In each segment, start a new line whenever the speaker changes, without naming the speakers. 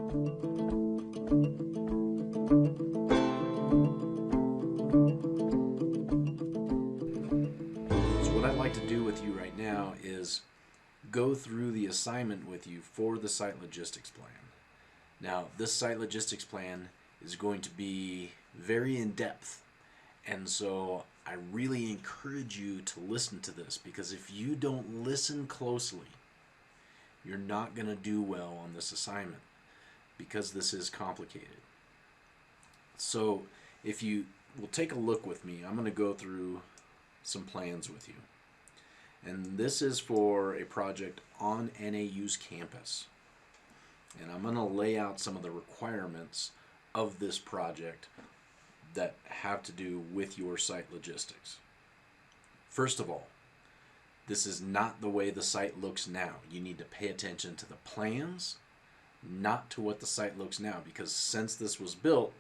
So what I'd like to do with you right now is go through the assignment with you for the site logistics plan. Now, this site logistics plan is going to be very in-depth, and so I really encourage you to listen to this, because if you don't listen closely, you're not going to do well on this assignment, because this is complicated. So if you will take a look with me, I'm going to go through some plans with you. And this is for a project on NAU's campus. And I'm going to lay out some of the requirements of this project that have to do with your site logistics. First of all, this is not the way the site looks now. You need to pay attention to the plans, not to what the site looks now, because since this was built,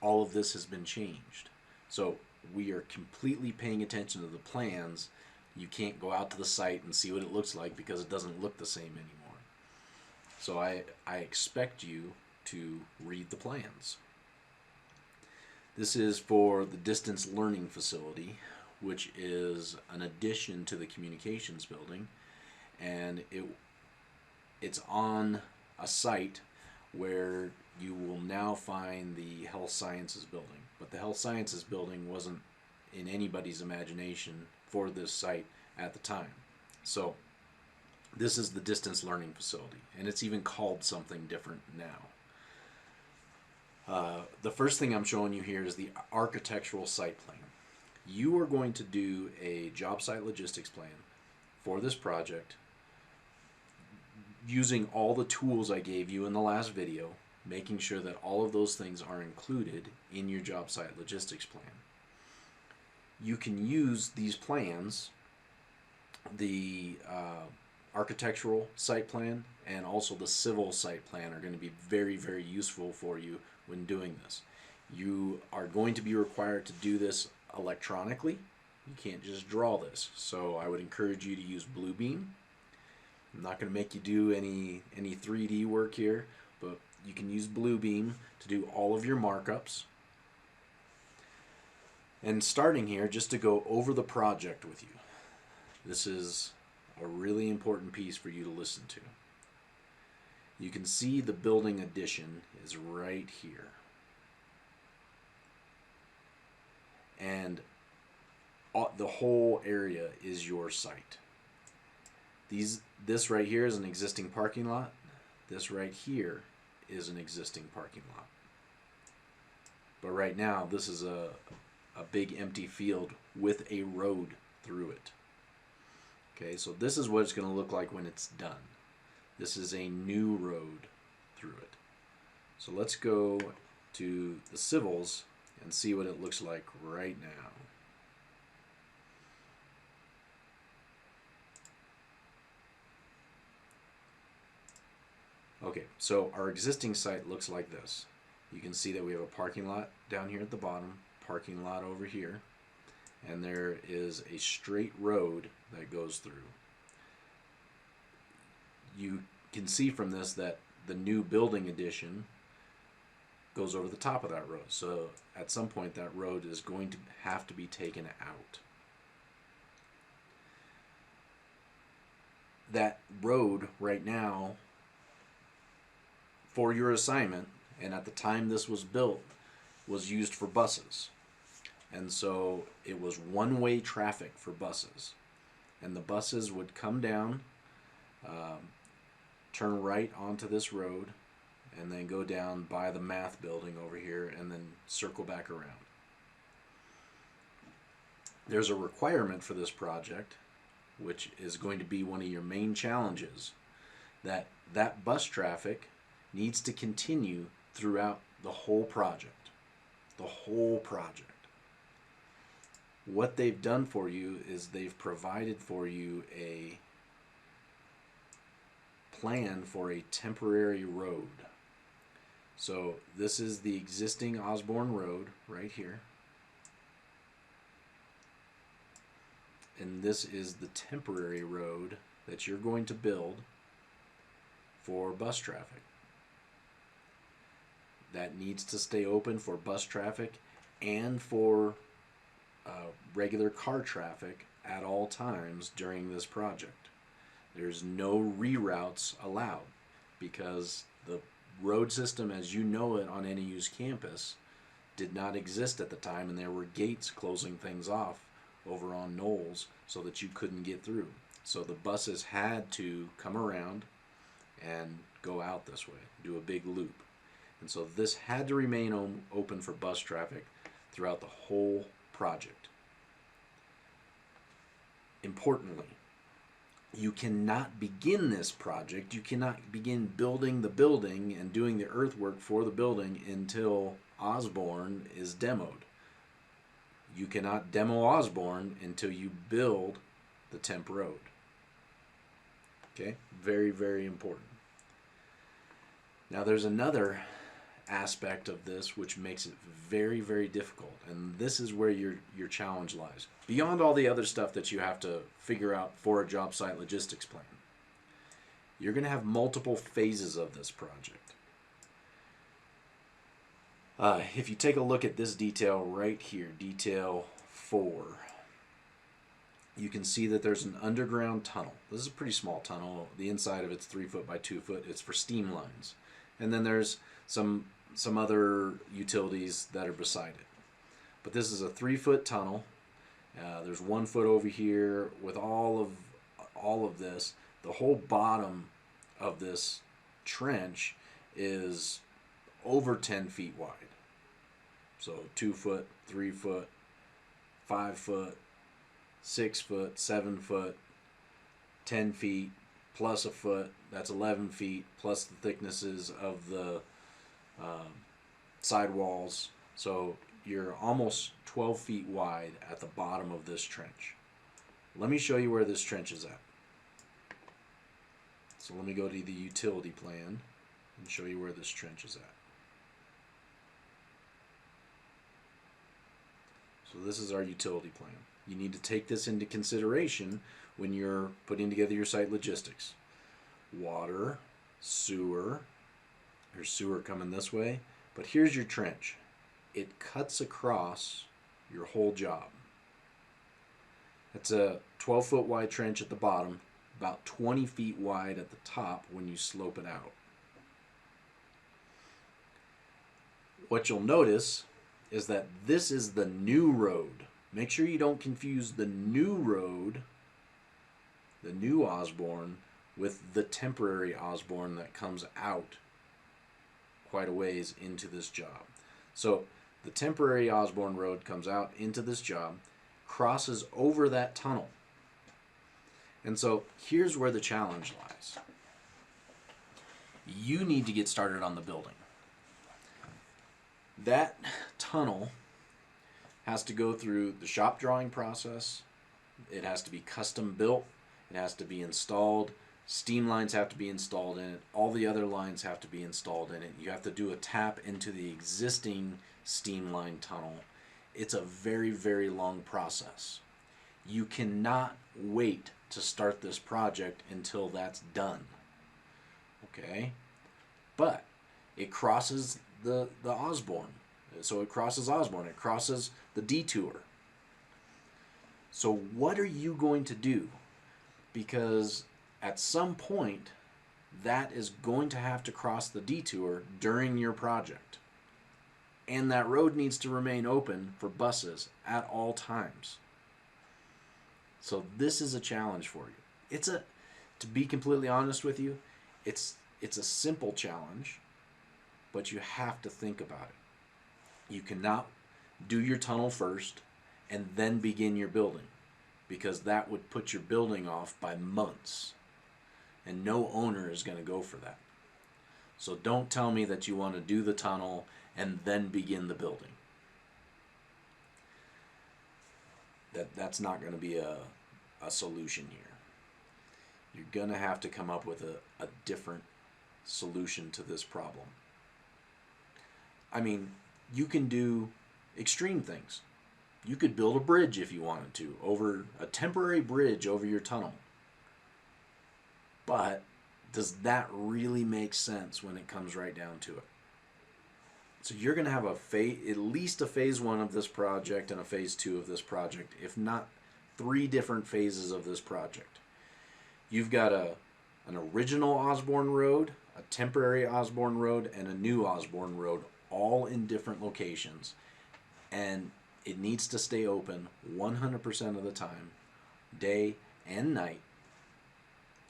all of this has been changed. So we are completely paying attention to the plans. You can't go out to the site and see what it looks like, because it doesn't look the same anymore. So I expect you to read the plans. This is for the distance learning facility, which is an addition to the communications building, and it's on a site where you will now find the health sciences building. But the health sciences building wasn't in anybody's imagination for this site at the time. So this is the distance learning facility, and it's even called something different now. The first thing I'm showing you here is the architectural site plan. You are going to do a job site logistics plan for this project using all the tools I gave you in the last video, making sure that all of those things are included in your job site logistics plan. You can use these plans, the architectural site plan and also the civil site plan are going to be very, very useful for you when doing this. You are going to be required to do this electronically. You can't just draw this. So I would encourage you to use Bluebeam. I'm not going to make you do any 3D work here, but you can use Bluebeam to do all of your markups. And starting here, just to go over the project with you. This is a really important piece for you to listen to. You can see the building addition is right here. And the whole area is your site. This right here is an existing parking lot. This right here is an existing parking lot. But right now, this is a big empty field with a road through it. Okay, so this is what it's going to look like when it's done. This is a new road through it. So let's go to the civils and see what it looks like right now. Okay, so our existing site looks like this. You can see that we have a parking lot down here at the bottom, parking lot over here, and there is a straight road that goes through. You can see from this that the new building addition goes over the top of that road. So at some point that road is going to have to be taken out. That road right now for your assignment, and at the time this was built, was used for buses. And so it was one-way traffic for buses. And the buses would come down, turn right onto this road, and then go down by the math building over here and then circle back around. There's a requirement for this project, which is going to be one of your main challenges, that bus traffic needs to continue throughout the whole project. The whole project. What they've done for you is they've provided for you a plan for a temporary road. So this is the existing Osborne Road right here. And this is the temporary road that you're going to build for bus traffic. that needs to stay open for bus traffic and for regular car traffic at all times during this project. There's no reroutes allowed because the road system as you know it on NAU's campus did not exist at the time, and there were gates closing things off over on Knowles so that you couldn't get through. So the buses had to come around and go out this way, do a big loop. And so this had to remain open for bus traffic throughout the whole project. Importantly, you cannot begin this project, you cannot begin building the building and doing the earthwork for the building until Osborne is demoed. You cannot demo Osborne until you build the temp road. Okay, very, very important. Now there's another aspect of this which makes it very, very difficult, and this is where your challenge lies. Beyond all the other stuff that you have to figure out for a job site logistics plan, you're going to have multiple phases of this project. If you take a look at this detail right here, detail 4, you can see that there's an underground tunnel. This is a pretty small tunnel. The inside of it's 3 foot by 2 foot. It's for steam lines. And then there's some other utilities that are beside it. But this is a 3 foot tunnel. There's 1 foot over here with all of this. The whole bottom of this trench is over 10 feet wide. So 2 foot, 3 foot, 5 foot, 6 foot, 7 foot, 10 feet, plus a foot, that's 11 feet, plus the thicknesses of the sidewalls. So you're almost 12 feet wide at the bottom of this trench. Let me show you where this trench is at. So let me go to the utility plan and show you where this trench is at. So this is our utility plan. You need to take this into consideration when you're putting together your site logistics. Water, sewer, there's sewer coming this way, but here's your trench. It cuts across your whole job. It's a 12 foot wide trench at the bottom, about 20 feet wide at the top when you slope it out. What you'll notice is that this is the new road. Make sure you don't confuse the new road, the new Osborne, with the temporary Osborne that comes out quite a ways into this job. So the temporary Osborne road comes out into this job, crosses over that tunnel. And so here's where the challenge lies. You need to get started on the building. That tunnel has to go through the shop drawing process. It has to be custom built. It has to be installed. Steam lines have to be installed in it. All the other lines have to be installed in it. You have to do a tap into the existing steam line tunnel. It's a very, very long process. You cannot wait to start this project until that's done. Okay? But it crosses the Osborne. So it crosses Osborne. It crosses the detour. So what are you going to do? Because at some point, that is going to have to cross the detour during your project. And that road needs to remain open for buses at all times. So this is a challenge for you. To be completely honest with you, it's a simple challenge, but you have to think about it. You cannot do your tunnel first and then begin your building, because that would put your building off by months. And no owner is going to go for that. So don't tell me that you want to do the tunnel and then begin the building. That's not going to be a solution here. You're going to have to come up with a different solution to this problem. I mean, you can do extreme things. You could build a bridge if you wanted to, over a temporary bridge over your tunnel. But does that really make sense when it comes right down to it? So you're going to have at least a phase 1 of this project and a phase 2 of this project, if not 3 different phases of this project. You've got an original Osborne Road, a temporary Osborne Road, and a new Osborne Road, all in different locations. And it needs to stay open 100% of the time, day and night.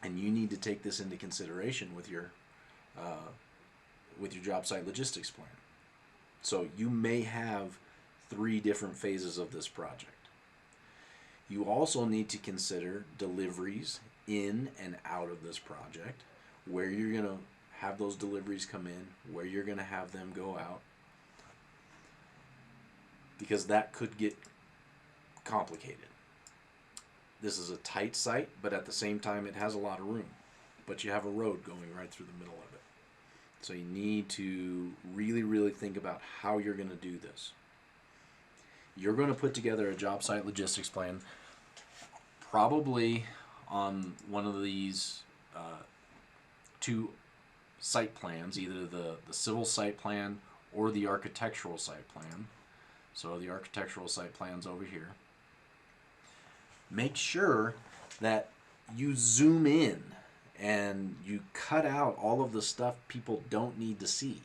And you need to take this into consideration with your job site logistics plan. So you may have 3 different phases of this project. You also need to consider deliveries in and out of this project, where you're going to have those deliveries come in, where you're going to have them go out, because that could get complicated. This is a tight site, but at the same time it has a lot of room, but you have a road going right through the middle of it. So you need to really, really think about how you're going to do this. You're going to put together a job site logistics plan, probably on one of these 2 site plans, either the civil site plan or the architectural site plan. So the architectural site plan's over here. Make sure that you zoom in and you cut out all of the stuff people don't need to see.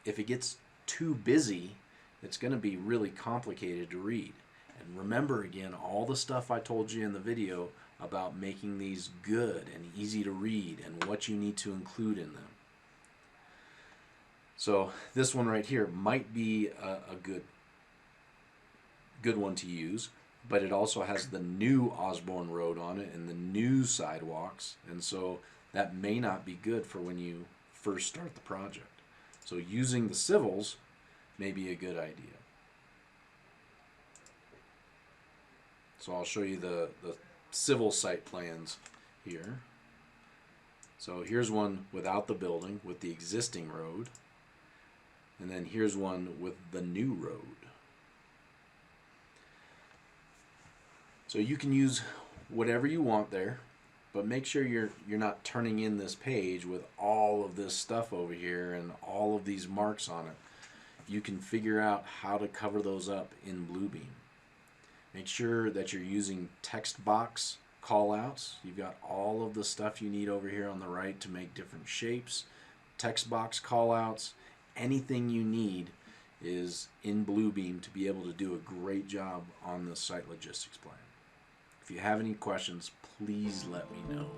If it gets too busy, it's going to be really complicated to read. And remember again, all the stuff I told you in the video about making these good and easy to read and what you need to include in them. So this one right here might be a good one to use, but it also has the new Osborne Road on it and the new sidewalks, and so that may not be good for when you first start the project. So using the civils may be a good idea. So I'll show you the civil site plans here. So here's one without the building with the existing road, and then here's one with the new road. So you can use whatever you want there, but make sure you're not turning in this page with all of this stuff over here and all of these marks on it. You can figure out how to cover those up in Bluebeam. Make sure that you're using text box callouts. You've got all of the stuff you need over here on the right to make different shapes. Text box callouts, anything you need is in Bluebeam to be able to do a great job on the site logistics plan. If you have any questions, please let me know.